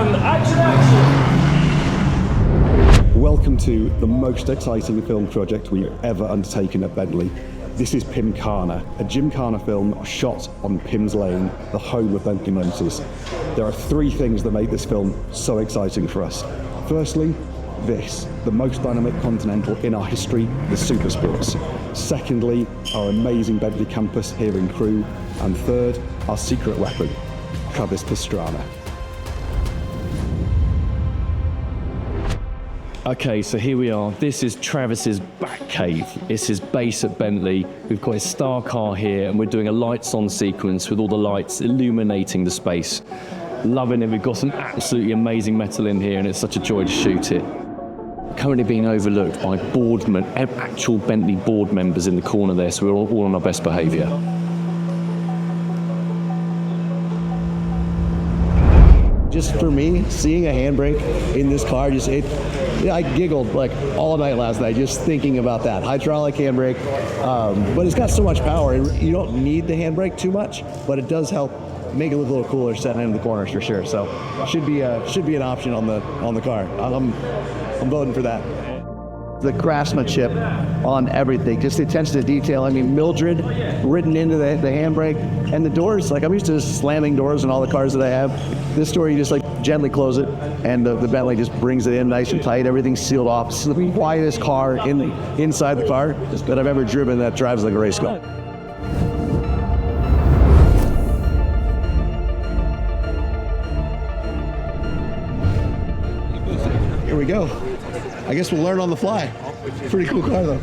one, action! Welcome to the most exciting film project we've ever undertaken at Bentley. This is Pimkhana, a Gymkhana film shot on Pim's Lane, the home of Bentley Motors. There are three things that make this film so exciting for us. Firstly, this, the most dynamic Continental in our history, the Supersports. Secondly, our amazing Bentley campus here in Crewe. And third, our secret weapon, Travis Pastrana. Okay, so here we are. This is Travis's back cave. It's his base at Bentley. We've got his star car here, and we're doing a lights on sequence with all the lights illuminating the space. Loving it. We've got some absolutely amazing metal in here, and it's such a joy to shoot it. Currently being overlooked by actual Bentley board members in the corner there, so we're all on our best behaviour. Just for me, seeing a handbrake in this car, I giggled like all night last night just thinking about that. Hydraulic handbrake, but it's got so much power. You don't need the handbrake too much, but it does help make it look a little cooler setting in the corners for sure. So should be an option on the car. I'm voting for that. The craftsmanship on everything, just the attention to detail. I mean, Mildred written into the handbrake, and the doors, like I'm used to slamming doors in all the cars that I have. This door, you just like gently close it, and the Bentley just brings it in nice and tight. Everything's sealed off. It's the quietest car inside the car that I've ever driven that drives like a race car. Here we go. I guess we'll learn on the fly. Pretty cool car though.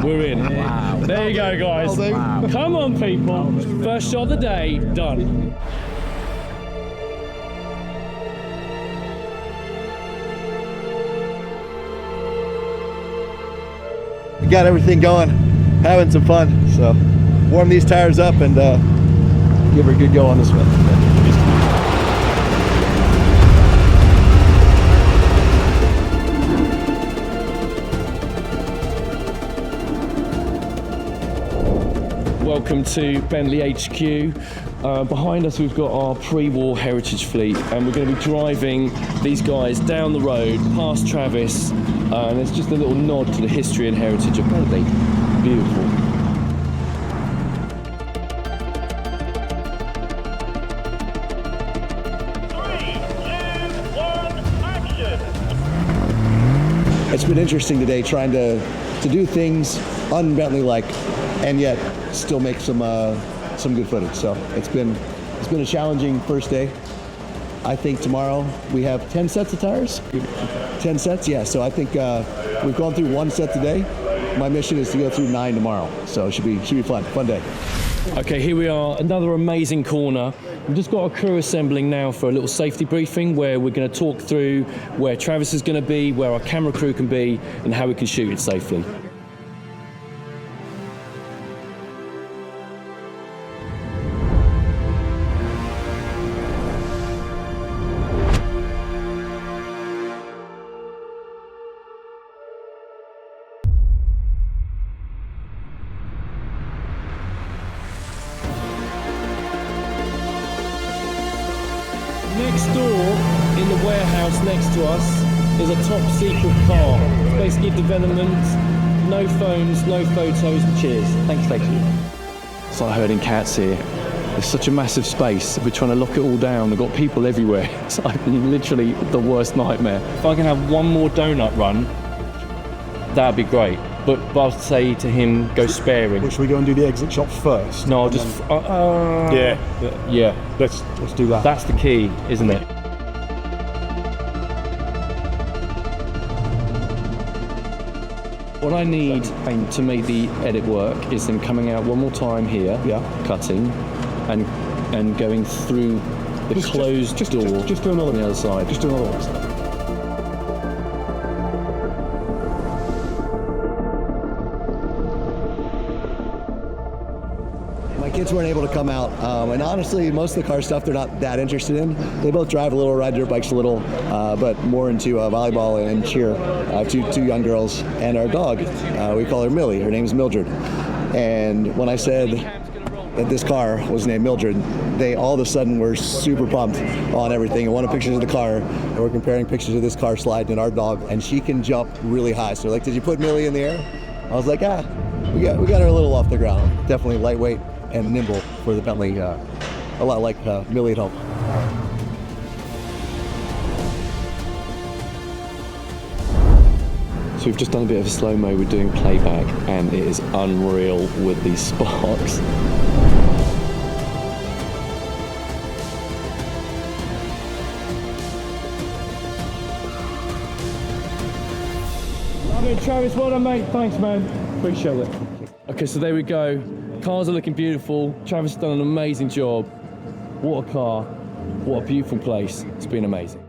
We're in. Wow. There you go, guys. Wow. Come on, people. First shot of the day, done. We got everything going, having some fun. So warm these tires up and give her a good go on this one. Welcome to Bentley HQ. Behind us we've got our pre-war heritage fleet, and we're going to be driving these guys down the road past Travis, and it's just a little nod to the history and heritage of Bentley. Beautiful. It's been interesting today trying to do things un-Bentley-like, and yet still make some good footage. So it's been a challenging first day. I think tomorrow we have 10 sets of tires. 10 sets, yeah. So I think we've gone through one set today. My mission is to go through 9 tomorrow. So it should be fun day. Okay, here we are, another amazing corner. We've just got our crew assembling now for a little safety briefing where we're going to talk through where Travis is going to be, where our camera crew can be, and how we can shoot it safely. Next door, in the warehouse next to us, is a top secret car. It's basically development, no phones, no photos. Cheers. Thank you. It's like herding cats here. It's such a massive space. We're trying to lock it all down. We've got people everywhere. It's like literally the worst nightmare. If I can have one more donut run, that'd be great. But I'll say to him, go sparing. Should we go and do the exit shot first? No, I'll just... Yeah. Let's do that. That's the key, isn't it? What I need to make the edit work is them coming out one more time here, cutting, and going through the closed door just do another on the other side. Just do another one. My kids weren't able to come out, and honestly, most of the car stuff they're not that interested in. They both drive a little, ride dirt bikes a little, but more into volleyball and cheer. Two young girls, and our dog. We call her Millie. Her name's Mildred. And when I said, that this car was named Mildred, they all of a sudden were super pumped on everything and wanted pictures of the car. And we're comparing pictures of this car slide and our dog, and she can jump really high. So like, did you put Millie in the air? I was like, we got her a little off the ground. Definitely lightweight and nimble for the Bentley, a lot like Millie at home. So we've just done a bit of a slow-mo, we're doing playback, and it is unreal with these sparks. Love it, Travis, well done, mate. Thanks, man. Appreciate it. Okay, so there we go. Cars are looking beautiful. Travis has done an amazing job. What a car. What a beautiful place. It's been amazing.